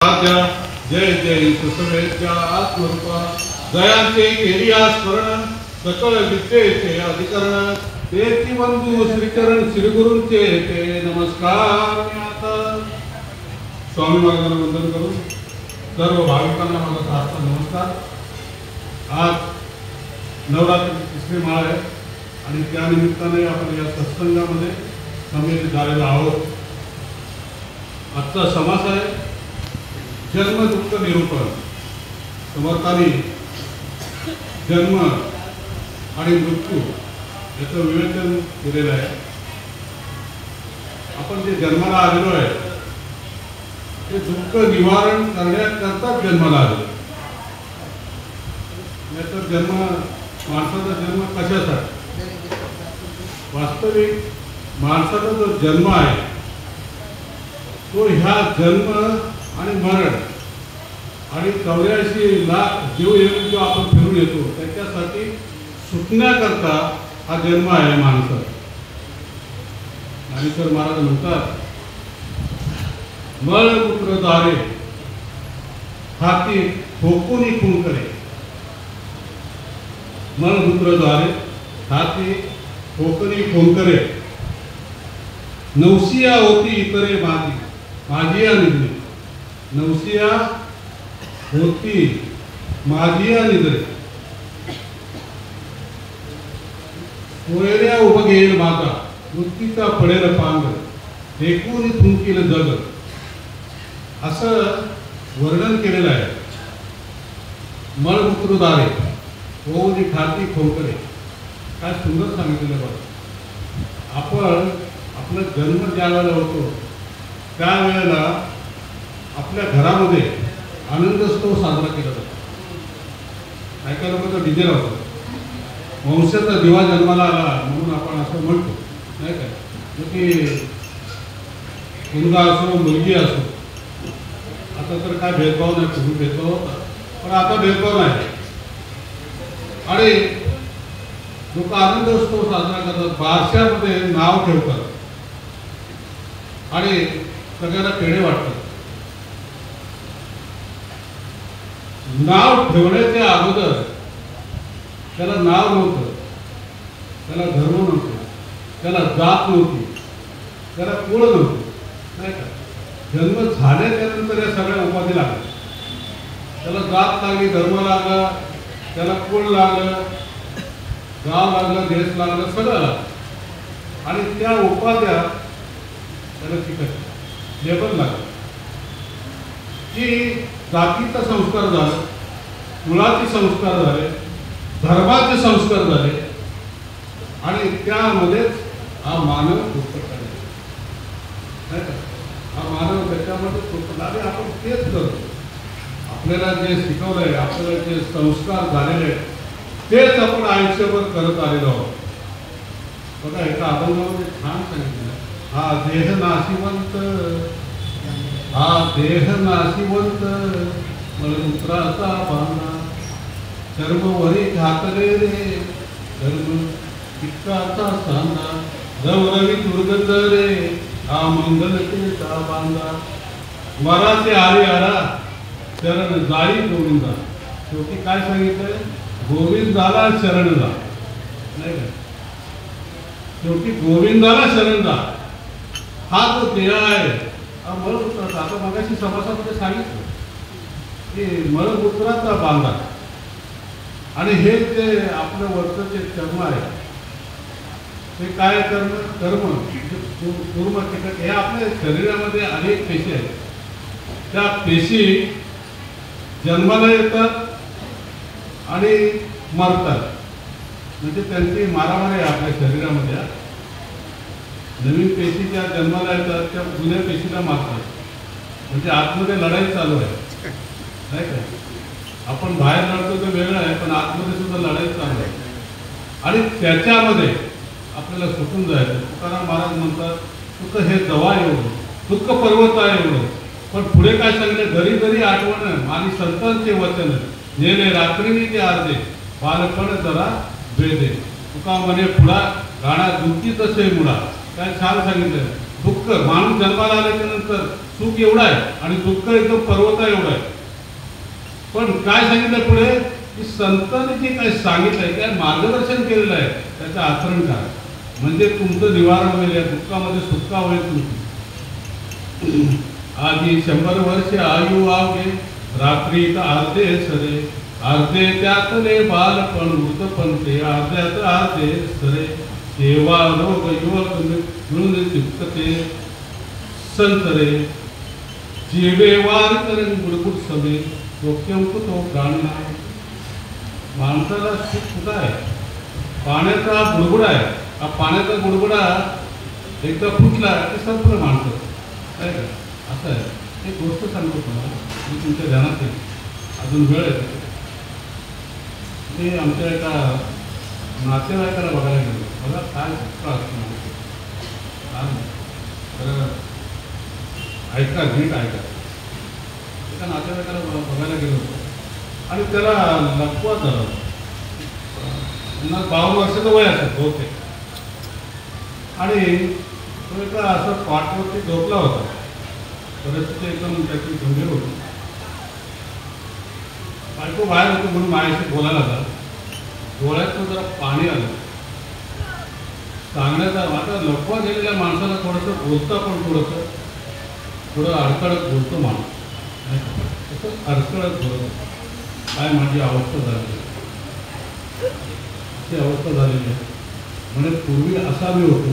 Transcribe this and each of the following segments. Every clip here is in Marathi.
जय जय सुसमेच्या आत्मरूपा दयांचे केलिया स्मरण सकळ विद्येचे अधिकरण तेची बंधू श्रीचरण श्रीगुरूंचे ते नमस्कार. मी आता स्वामी महाराजांना वंदन करून सर्व भाविकांना माझा साष्टांग नमस्कार. आज नवरात्रीची तिसरी माळ आहे आणि त्या निमित्ताने आपण या सत्संगामध्ये सम्मिलित झालेलो आहोत. आजचा समास आहे जन्म दुःख निरूपण. समर्थांनी जन्म आणि मृत्यू याचं विवेचन केलेलं आहे. आपण जे जन्माला आलेलो आहे ते दुःख निवारण करण्याकरता जन्माला आलेलो. नाहीतर जन्म माणसाचा जन्म कशासाठी? वास्तविक माणसाचा जो जन्म आहे तो ह्या जन्म आणि मरण आणि 84 लाख जीव येऊन जो आपण फिरून येतो त्याच्यासाठी सुटण्याकरता हा जन्म आहे माणसाचा. ज्ञानेश्वर महाराज म्हणतात मळमूत्र दारे हाती ठोकून खून करे. मळमूत्र दारे हाती ठोकून खून करे. नवसिया होती इतरे माझी माझिया निधले. नवसिया होती माझिया निधले. कोयऱ्या उभं घेईल माझा मृत्यूचा पडेल पांग फेकून थुंकील जग असं वर्णन केलेलं आहे. मळमूत्रदारे होऊन खाती खोकरे. काय सुंदर सांगितलेलं बघा. आपण आपला जन्म ज्या वेळेला होतो त्यावेळेला आपल्या घरामध्ये आनंदोत्सव साजरा केला जातो. काही काही लोक तर डीजे लावतात. वंशाचा दिवा जन्माला आला म्हणून आपण असं म्हणतो नाही काय. की मुलगा असो मुलगी असो आता तर काय भेदभाव नाही. पूर्वी भेदभाव होता पण आता भेदभाव नाही आणि लोक आनंदोत्सव साजरा करतात. बारशामध्ये नाव ठेवतात आणि सगळ्यांना पेढे वाटतात. नाव ठेवण्याच्या अगोदर त्याला नाव नव्हतं, त्याला धर्म नव्हतं, त्याला जात नव्हती, त्याला कुळ नव्हतं नाही का. जन्म झाल्याच्या नंतर या सगळ्या उपाधी लागल्या. त्याला जात लागली, धर्म लागला, त्याला कुळ लागलं, गाव लागलं, देश लागलं, सगळं लागलं आणि त्या उपाध्या त्याला शिकत लेबल लागलं की जातीचा संस्कार झाला, कुळाचे संस्कार झाले, धर्माचे संस्कार झाले आणि त्यामध्येच हा मानव उत्पन्न नाही का. हा मानव त्याच्यामध्ये उत्पन्न आणि आपण तेच करतो. आपल्याला जे शिकवलंय, आपल्याला जे संस्कार झालेले आहेत तेच आपण आयुष्यभर करत आलेलो आहोत. बघा एका अभंगामध्ये छान सांगितलं. हा देह नाशिवंत, हा देह नाशिवंत मलमूत्राचा बांधा चर्मवरी घातले रे धर्म पित्ताचा सांगा रवरवी दुर्गंध रे हा मंगलतेचा बांधा. वराचे आले आला शरण जाई गोविंदा. शेवटी काय सांगितलंय? गोविंदाला शरण जा नाही का. शेवटी गोविंदाला शरण जा. हा जो देह आहे हा मळमूत्राचा. आता मगाशी समासामध्ये सांगितलं की मळमूत्राचा बांधा आणि हे जे आपलं वरचं जे कर्म आहे ते काय कर्म कर्म हे आपल्या शरीरामध्ये अनेक पेशी आहेत. त्या पेशी जन्माला येतात आणि मरतात. म्हणजे त्यांची मारामारी आहे आपल्या शरीरामध्ये. नवीन पेशी ज्या जन्माला येतात त्या जुन्या पेशीला मारतात. म्हणजे आतमध्ये लढाई चालू आहे नाही का. आपण बाहेर लढतो ते वेगळं आहे पण आतमध्ये सुद्धा लढाई चालू आहे आणि त्याच्यामध्ये आपल्याला सुटून जायचं. तुकाराम महाराज म्हणतात तुक हे जवा एवढं दुःख पर्वत आहे एवढं. पण पुढे काय सांगितलं? घरी घरी आठवण आणि संतांचे वचन नेले रात्रीने ते आरते बालपण जरा वेदे. तुका म्हणे पुढा गाणा दुःखी तसे मुळा. काय छान सांगितलं. दुःख माणूस जन्माला आल्याच्या नंतर सुख एवढं आहे आणि दुःख एकदम पर्वता एवढं आहे. पण काय सांगितलं पुढे की संतांनी जे काय सांगितलंय काय मार्गदर्शन केलेलं आहे त्याचं आचरण करा म्हणजे तुमचं निवारण होईल. या दुःखामध्ये सुटका होईल तुमची. आधी 100 वर्ष आयु आवगे रात्रीत अर्धे सरे अर्धे त्यातले बालपण वृद्धपंथे अर्ध्यात अर्धे सरे सेवा रोग युवक मिळून चिपकते संतरे जीवे वार करेन बुडबुड सभे डोक्यंक तो प्राणी नाही. माणसाला सुख कुठं आहे? पाण्याचा बुडबुडा आहे. हा पाण्याचा बुडबुडा एकदा फुटला की संपलं माणसं काय का असं आहे. एक गोष्ट सांगतो तुम्हाला मी तुमच्या ध्यानात येईल अजून वेळ आहे. ते आमच्या एका नातेवाईकाला बघायला गेलो. बघा काय दुःख असतं तर ऐका नीट ऐका. एका नातेवाईकाला बघायला गेलो होतो आणि त्याला लपवत झालं. त्यांना 52 वर्षाचं वय असत होते आणि तो एका असं पाठवरती झोपला होता. परिस्थिती एकदम त्याची गंभीर होती. बायको बाहेर होतो म्हणून माझ्याशी बोलायला लागला. डोळ्यातून जरा पाणी आलं. सांगण्याचा आता लपवा गेलेल्या माणसाला थोडंसं बोलता पण थोडं अडखळत बोलतो माणूस तसं अडखळत बोलतो. काय माझी अवस्था झाली अशी अवस्था झालेली आहे. म्हणजे पूर्वी असा मी होतो.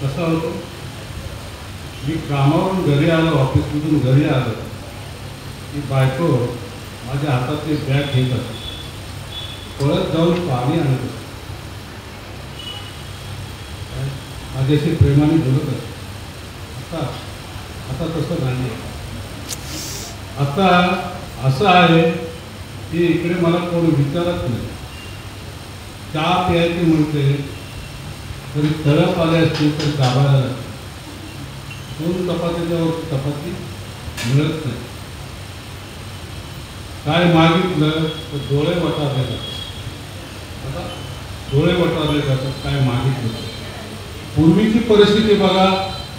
कसा होतो मी कामावरून घरी आलो ऑफिसमधून घरी आलो की बायको माझ्या हातातली बॅग घेत असते. पळत जाऊन पाणी आणत असते. माझ्याशी प्रेमाने बोलत असते. आता तसं नाही आहे. आता असं आहे की इकडे मला कोण विचारत नाही. चहा प्यायची म्हणते तरी तळप आले असतील तर दाबायला लागते. 2 चपातीच्यावर चपाती मिळत नाही. काय मागितलं तर डोळे वटारले जातात. आता डोळे वटारले जातात काय मागितलं. पूर्वीची परिस्थिती बघा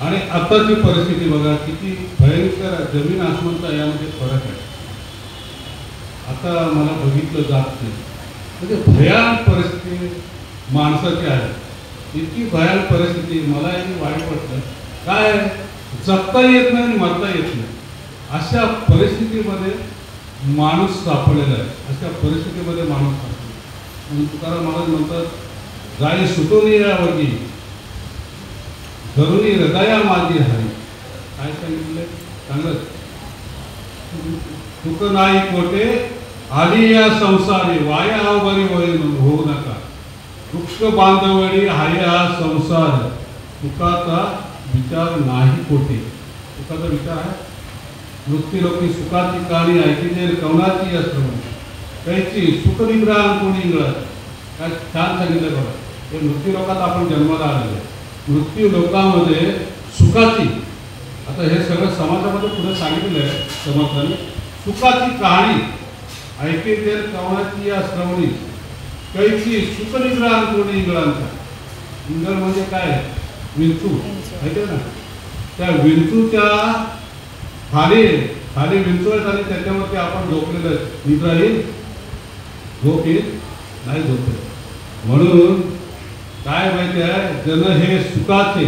आणि आताची परिस्थिती बघा किती भयंकर जमीन आसमानचा यामध्ये फरक आहे. आता मला बघितलं जात नाही. म्हणजे भयान परिस्थिती माणसाची आहे. इतकी भयान परिस्थिती मला याची वाईट वाटतं. काय जगता येत नाही आणि मरता येत नाही अशा परिस्थितीमध्ये माणूस सापडलेला आहे. अशा परिस्थितीमध्ये माणूस सापडला. म्हणून तुकाराम महाराज म्हणतात जाई सुटून यावगी धरुणी हृदया माझी हरी. काय सांगितलं चांगलं तुक नाही कोटे आली या संसारी वाया बरी वय होऊ नका. वृक्ष बांधवडी हाय हा संसार तुकाचा विचार नाही कोटे. तुकाचा विचार आहे मृत्यू लोकी सुखाची कहाणी ऐकली कवनाची असं कैची सुखनिग्रह कोणी इंगळत. काय छान सांगितलं बघा. हे मृत्यू लोकात आपण जन्माला आलेलो आहे. मृत्यू लोकांमध्ये सुखाची आता हे सगळं समाजामध्ये पुढे सांगितलेलं आहे समर्थाने. सुखाची कहाणी ऐकली कवनाची या श्रवणी कैची सुखनिग्रह कोणी इंगळांचा. इंगळ म्हणजे काय विंचू माहिती ना. त्या विंचूच्या खाली विंचू आहेत आणि त्याच्यावरती आपण झोपलेलं आहे. निद्रा येईल झोप येईल नाही झोप येईल. म्हणून काय माहिती आहे जन हे सुखाचे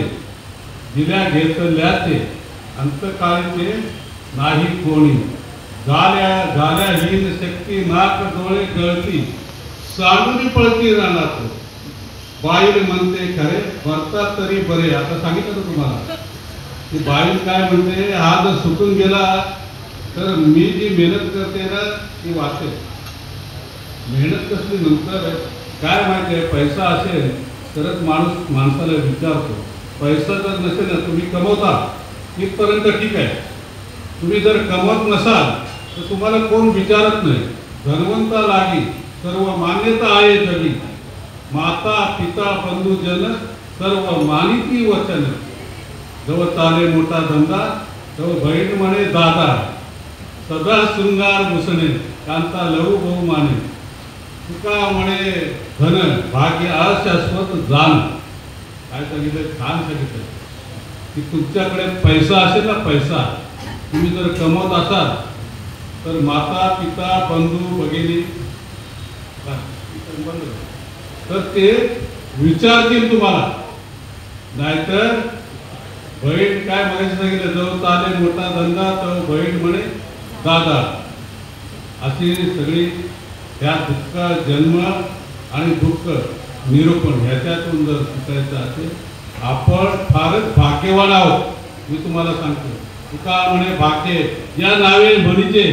दिल्या घेतल्याचे अंतकाळीचे नाही कोणी. झाल्या हीन शक्ती नाक डोळे गळती सांडून पळती रानात. बाईल म्हणते खरे वरतात तरी बरे. आता सांगितलं ना तुम्हाला की बाईल काय म्हणते हा जर सुटून गेला तर मी जी मेहनत करते ना ती वाचते. मेहनत कसली नंतर काय माहिती आहे पैसा असेल तरच माणसाला विचारतो. पैसा जर नसेल ना तुम्ही कमवता इथपर्यंत ठीक आहे. तुम्ही जर कमवत नसाल तर तुम्हाला कोण विचारत नाही. धनवंता लागी सर्व मान्यता आहे जगी. माता पिता बंधू जन सर्व मानिती वचन. जवळ चाले मोठा धंदा तेव्हा बहीण म्हणे दादा. सदा शृंगार भूषणे कांता लहू बहु माने. तुका म्हणे धन भाग्य अशाश्वत जाण. काय सांगितलं छान सांगितलं की तुमच्याकडे पैसा असेल ना पैसा तुम्ही जर कमवत असाल तर माता पिता बंधू भगिनी तर ते विचारतील तुम्हाला. नाहीतर बहीण काय म्हणायचं सांगितलं, जो चाले मोठा धंदा तो बहीण म्हणे दादा. अशी सगळी त्या दुःख जन्म आणि दुःख निरूपण ह्याच्यातून जर शिकायचं असेल आपण फारच भाग्यवान आहोत. मी तुम्हाला सांगतो, तुका म्हणे भाग्य या नावे म्हणीचे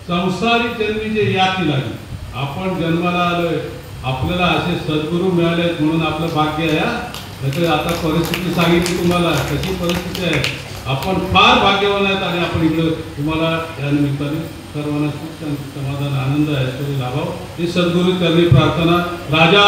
संसारी जन्मीचे याती लागली. आपण जन्माला आलोय, आपल्याला असे सद्गुरू मिळाले म्हणून आपलं भाग्य आहे. नाहीतर आता परिस्थिती सांगितली तुम्हाला कशी परिस्थिती आहे. आपण फार भाग्यवान आहेत आणि आपण इकडं तुम्हाला या निमित्ताने सर्वांना सुख शांती समाधान आनंद ऐश्वर्य लाभावं ही सद्गुरू चरणी प्रार्थना. राजा